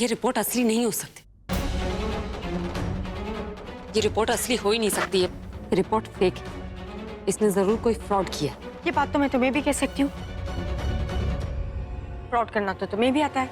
ये रिपोर्ट असली नहीं हो सकती। ये रिपोर्ट असली हो ही नहीं सकती है। रिपोर्ट फेक है। इसने जरूर कोई फ्रॉड किया। ये बात तो मैं तुम्हें भी कह सकती हूँ। फ्रॉड करना तो तुम्हें भी आता है।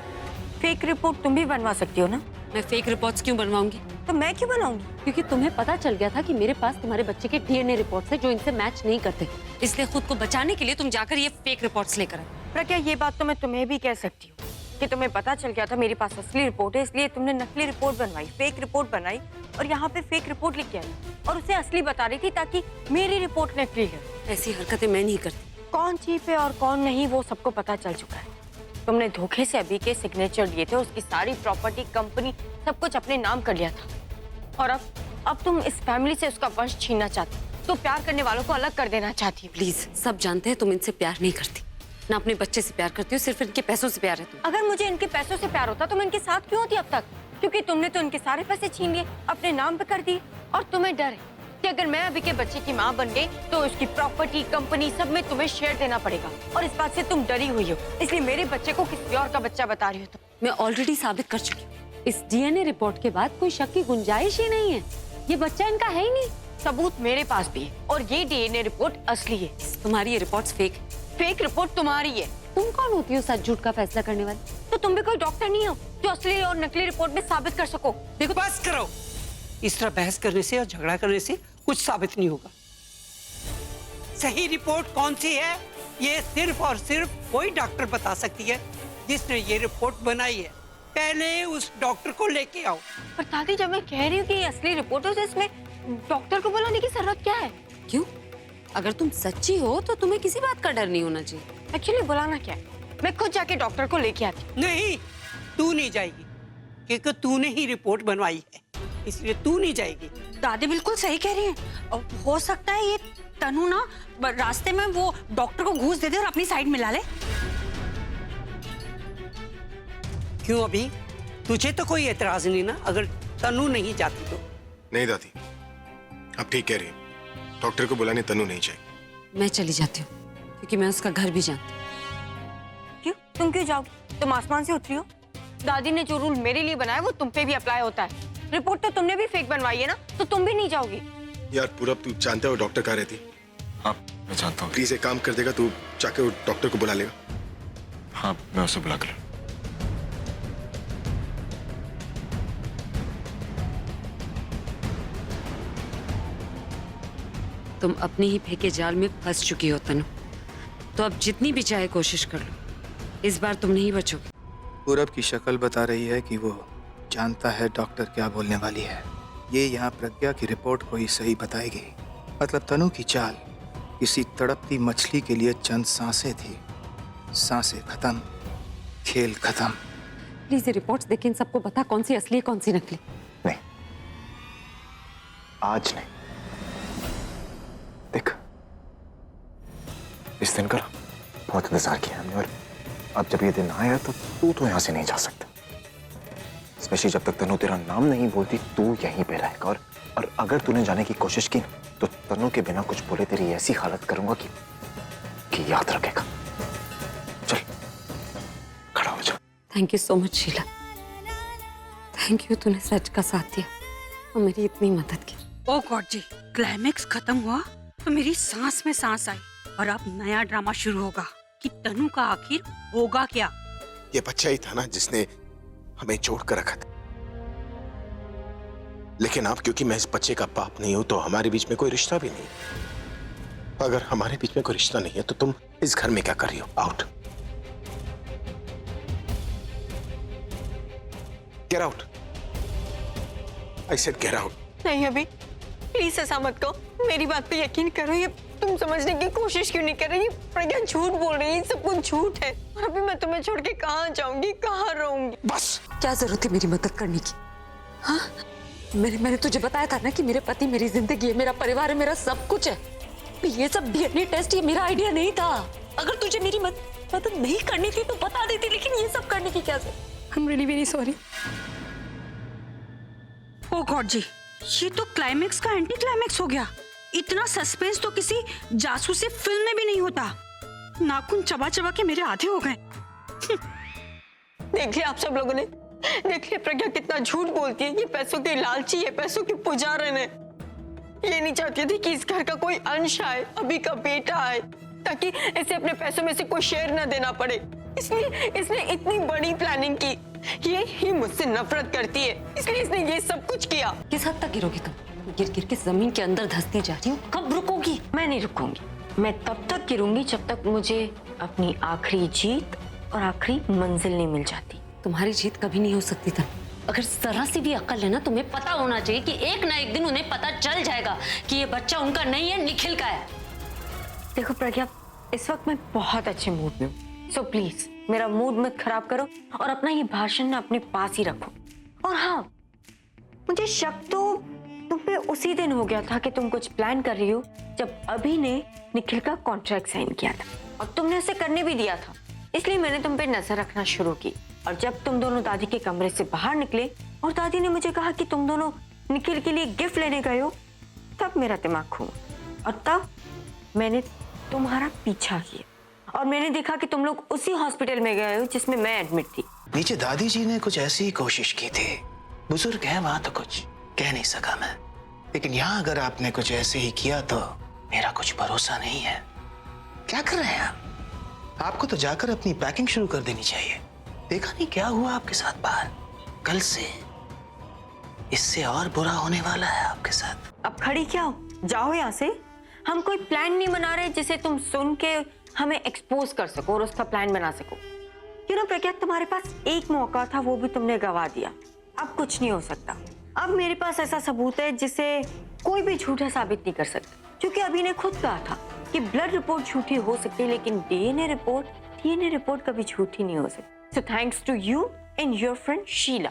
फेक रिपोर्ट तुम भी बनवा सकती हो ना। मैं फेक रिपोर्ट्स क्यों बनवाऊंगी? तो मैं क्यों बनाऊंगी? क्योंकि तुम्हें पता चल गया था कि मेरे पास तुम्हारे बच्चे के डीएनए रिपोर्ट्स हैं जो इनसे मैच नहीं करते। इसलिए खुद को बचाने के लिए तुम जाकर ये फेक रिपोर्ट्स लेकर आए। प्रज्ञा, ये बात तो मैं तुम्हें भी कह सकती हूँ कि तुम्हें पता चल गया था मेरे पास असली रिपोर्ट है, इसलिए तुमने नकली रिपोर्ट बनवाई, फेक रिपोर्ट बनाई और यहाँ पे फेक रिपोर्ट लिख के आई और उसे असली बता रही थी ताकि मेरी रिपोर्ट नकली है। ऐसी हरकतें मैं नहीं करती। कौन चीप है और कौन नहीं वो सबको पता चल चुका है। तुमने धोखे से अभी के सिग्नेचर लिए थे, उसकी सारी प्रॉपर्टी, कंपनी, सब कुछ अपने नाम कर लिया था और अब तुम इस फैमिली से उसका वंश छीनना चाहती हो। तो प्यार करने वालों को अलग कर देना चाहती हो। प्लीज, सब जानते हैं तुम इनसे प्यार नहीं करती, ना अपने बच्चे से प्यार करती हो, सिर्फ इनके पैसों से प्यार है तुम्हें। अगर मुझे इनके पैसों से प्यार होता तो मैं इनके साथ क्यों होती अब तक? क्योंकि तुमने तो इनके सारे पैसे छीन लिए, अपने नाम पे कर दिए और तुम्हें डर है कि अगर मैं अभी के बच्चे की माँ बन गई तो उसकी प्रॉपर्टी, कंपनी, सब में तुम्हें शेयर देना पड़ेगा और इस बात से तुम डरी हुई हो, इसलिए मेरे बच्चे को किसी और का बच्चा बता रही हो तुम। मैं ऑलरेडी साबित कर चुकी हूँ। इस डीएनए रिपोर्ट के बाद कोई शक की गुंजाइश ही नहीं है। ये बच्चा इनका है ही नहीं। सबूत मेरे पास भी है और ये डीएनए रिपोर्ट असली है। तुम्हारी ये रिपोर्ट्स फेक है। फेक रिपोर्ट तुम्हारी है। तुम कौन होती हो सच झूठ का फैसला करने वाली? तो तुम भी कोई डॉक्टर नहीं हो जो असली और नकली रिपोर्ट में साबित कर सको। देखो, बस करो। इस तरह बहस करने से और झगड़ा करने से कुछ साबित नहीं होगा। सही रिपोर्ट कौन सी है ये सिर्फ और सिर्फ वही डॉक्टर बता सकती है जिसने ये रिपोर्ट बनाई है। पहले उस डॉक्टर को लेके आओ। पर दादी, जब मैं कह रही हूँ कि ये असली रिपोर्ट है तो इसमें डॉक्टर को बुलाने की जरूरत क्या है? क्यों? अगर तुम सच्ची हो तो तुम्हें किसी बात का डर नहीं होना चाहिए। एक्चुअली बुलाना क्या है, मैं खुद जाके डॉक्टर को लेके आती हूँ। नहीं, तू नहीं जाएगी क्योंकि तूने ही रिपोर्ट बनवाई है, इसलिए तू नहीं जाएगी। दादी बिल्कुल सही कह रही हैं। और हो सकता है ये तनु ना रास्ते में वो डॉक्टर को घूस दे दे और अपनी साइड मिला ले। क्यों अभी? तुझे तो कोई एतराज नहीं ना अगर तनु नहीं जाती तो? नहीं दादी, आप ठीक कह रही हैं। डॉक्टर को बुलाने तनु नहीं चाहिए। मैं चली जाती हूँ क्योंकि मैं उसका घर भी जानती हूँ। क्यों? तुम क्यों जाओगी? तुम आसमान से उतरी हो? दादी ने जो रूल मेरे लिए बनाया वो तुम पे भी अप्लाई होता है। रिपोर्ट तो तुमने भी फेक बनवाई है ना, तो तुम भी नहीं जाओगी। यार पूरब, तू जानता है वो डॉक्टर कहाँ रहती? हाँ, मैं जानता हूँ। प्लीज एक काम कर देगा, तू जाके वो डॉक्टर को बुला लेगा। हाँ, मैं उसे बुला कर। तुम अपनी ही फेंके जाल में फंस चुकी हो तनु। तो अब जितनी भी चाहे कोशिश कर लो, इस बार तुम नहीं बचोगे। पूरब की शक्ल बता रही है कि वो जानता है डॉक्टर क्या बोलने वाली है। ये यहाँ प्रज्ञा की रिपोर्ट को ही सही बताएगी। मतलब तनु की चाल किसी तड़पती मछली के लिए चंद सांसें थी। सांसें खत्म, खेल खत्म। प्लीज ये रिपोर्ट्स देख इन सबको बता कौन सी असली है कौन सी नकली। नहीं, आज नहीं। देख, इस दिन का बहुत इंतजार किया हमने और अब जब ये दिन आया तो तू तो यहाँ से नहीं जा सकता। स्पेशली जब तक तनु तेरा नाम नहीं बोलती, तू यहीं पे रहेगा और अगर तूने जाने की कोशिश की तो तनु के बिना कुछ बोले तेरी ऐसी हालत करूंगा कि याद रखेगा। चल, खड़ा हो जा। Thank you so much Sheela. Thank you, तूने सच का साथ दिया और मेरी इतनी मदद की। ओ गॉड जी, क्लाइमेक्स खत्म हुआ तो मेरी सांस में सांस आई और अब नया ड्रामा शुरू होगा कि तनु का आखिर होगा क्या। ये बच्चा ही था ना जिसने हमें जोड़ कर रखा था। लेकिन अब क्योंकि मैं इस बच्चे का बाप नहीं हूं तो हमारे बीच में कोई रिश्ता भी नहीं। अगर हमारे बीच में कोई रिश्ता नहीं है तो तुम इस घर में क्या कर रही हो? Out, get out. I said get out. नहीं अभी, प्लीज ऐसा मत कहो। मेरी बात पे यकीन करो। ये तुम समझने की कोशिश क्यों नहीं कर रही? प्रज्ञा झूठ बोल रही है, सब कुछ झूठ है। और अभी मैं तुम्हें छोड़ के कहाँ जाऊंगी, कहाँ रहूंगी? बस, क्या जरूरत है मेरी मदद करने की? हाँ, मैंने तुझे बताया था ना कि मेरे पति मेरी जिंदगी है, मेरा परिवार है, मेरा सब कुछ है। ये सब डीएनए टेस्ट ये मेरा आइडिया नहीं था। अगर तुझे मेरी मदद नहीं करनी थी तो बता देती, लेकिन ये सब करने की क्या जरूरत? I am really very sorry. Oh God ji, ये तो क्लाइमेक्स का एंटी क्लाइमेक्स हो गया। इतना सस्पेंस तो किसी जासूसी फिल्म में भी नहीं होता। नाखून चबा चबा के मेरे आधे हो गए। देख लिया आप सब लोगों ने, देखिए प्रज्ञा कितना झूठ बोलती है। ये पैसों की लालची है, पैसों की पुजारन है। ये नहीं चाहती थी कि इस घर का कोई अंश आए, अभी का बेटा आए, ताकि इसे अपने पैसों में से कोई शेयर न देना पड़े। इसलिए इसने इतनी बड़ी प्लानिंग की। ये ही मुझसे नफरत करती है, इसलिए इसने ये सब कुछ किया। किस हद तक गिरोगी तुम? गिर गिर के जमीन के अंदर धंसती जा रही हो, कब रुकोगी? मैं नहीं रुकूंगी। मैं तब तक गिरूंगी जब तक मुझे अपनी आखिरी जीत और आखिरी मंजिल नहीं मिल जाती। तुम्हारी जीत कभी नहीं हो सकती था। अगर जरा सी भी अक्ल है ना, तुम्हें पता होना चाहिए कि एक ना एक दिन उन्हें पता चल जाएगा कि ये बच्चा उनका नहीं है, निखिल का है। देखो प्रज्ञा, इस वक्त मैं बहुत अच्छे मूड में हूँ, सो प्लीज मेरा मूड मत खराब करो और अपना ये भाषण ना अपने पास ही रखो। और हाँ, मुझे शक तो तुम पे उसी दिन हो गया था कि तुम कुछ प्लान कर रही हो जब अभी ने निखिल का कॉन्ट्रैक्ट साइन किया था, और तुमने उसे करने भी दिया था। इसलिए मैंने तुम पे नजर रखना शुरू की। और जब तुम दोनों दादी के कमरे से बाहर निकले और दादी ने मुझे कहा कि तुम दोनों निखिल के लिए गिफ्ट लेने गए हो, तब मेरा दिमाग घूमा और तब मैंने तुम्हारा पीछा किया और मैंने देखा कि तुम लोग उसी हॉस्पिटल में गए हो जिसमें मैं एडमिट थी। नीचे दादी जी ने कुछ ऐसी ही कोशिश की थी। बुजुर्ग है, वहां तो कुछ कह नहीं सका मैं, लेकिन यहाँ अगर आपने कुछ ऐसे ही किया तो मेरा कुछ भरोसा नहीं है। क्या कर रहे हैं आप? आपको तो जाकर अपनी पैकिंग शुरू कर देनी चाहिए। देखा नहीं क्या हुआ आपके साथ बाहर? कल से इससे और बुरा होने वाला है आपके साथ। अब खड़ी क्या हो, जाओ यहाँ से। हम कोई प्लान नहीं बना रहे जिसे तुम सुन के हमें एक्सपोज कर सको और उसका प्लान बना सको। यू नो प्रज्ञा, तुम्हारे पास एक मौका था, वो भी तुमने गवा दिया। अब कुछ नहीं हो सकता। अब मेरे पास ऐसा सबूत है जिसे कोई भी झूठा साबित नहीं कर सकता, क्योंकि अभी ने खुद कहा था कि ब्लड रिपोर्ट झूठी हो सकती है, लेकिन डीएनए रिपोर्ट कभी झूठी नहीं हो सकती। So thanks to you and your friend Sheela.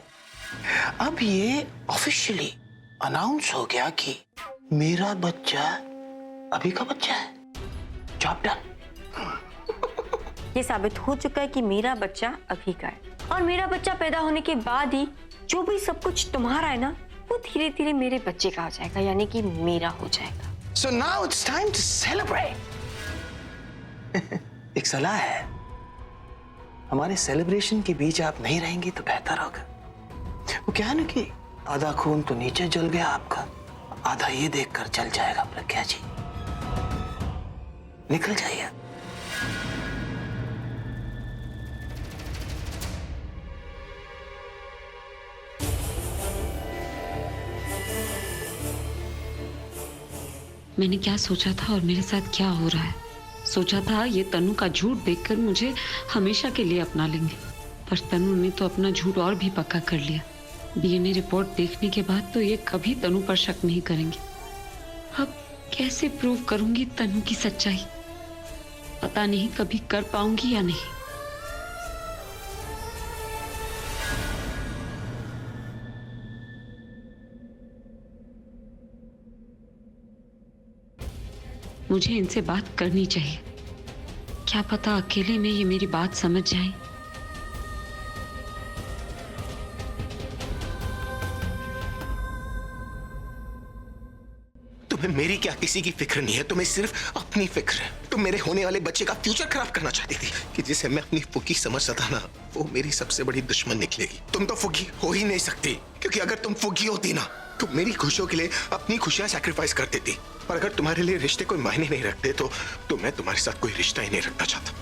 अब ये ऑफिशियली अनाउंस हो गया कि मेरा बच्चा अभी का बच्चा है। Job done. ये साबित हो चुका है कि मेरा बच्चा अभी का है, और मेरा बच्चा पैदा होने के बाद ही जो भी सब कुछ तुम्हारा है ना, वो धीरे धीरे मेरे बच्चे का हो जाएगा, यानी कि मेरा हो जाएगा। So now it's time to celebrate. एक सलाह है, हमारे सेलिब्रेशन के बीच आप नहीं रहेंगी तो बेहतर होगा। वो क्या है ना कि आधा खून तो नीचे जल गया आपका, आधा ये देखकर जल जाएगा प्रज्ञा जी। निकल जाइए। मैंने क्या सोचा था और मेरे साथ क्या हो रहा है? सोचा था ये तनु का झूठ देखकर मुझे हमेशा के लिए अपना लेंगे, पर तनु ने तो अपना झूठ और भी पक्का कर लिया। डीएनए रिपोर्ट देखने के बाद तो ये कभी तनु पर शक नहीं करेंगे। अब कैसे प्रूव करूंगी तनु की सच्चाई? पता नहीं कभी कर पाऊंगी या नहीं। मुझे इनसे बात करनी चाहिए। क्या पता अकेले में ये मेरी बात समझ जाएं। तुम्हें मेरी क्या किसी की फिक्र नहीं है, तुम्हें सिर्फ अपनी फिक्र है। तुम मेरे होने वाले बच्चे का फ्यूचर खराब करना चाहती थी कि जिसे मैं अपनी फुगी समझता था ना, वो मेरी सबसे बड़ी दुश्मन निकलेगी। तुम तो फुगी हो ही नहीं सकती, क्योंकि अगर तुम फुगी होती ना तो मेरी खुशियों के लिए अपनी खुशियां सैक्रिफाइस कर देती। और अगर तुम्हारे लिए रिश्ते कोई मायने नहीं रखते तो मैं तुम्हारे साथ कोई रिश्ता ही नहीं रखना चाहता।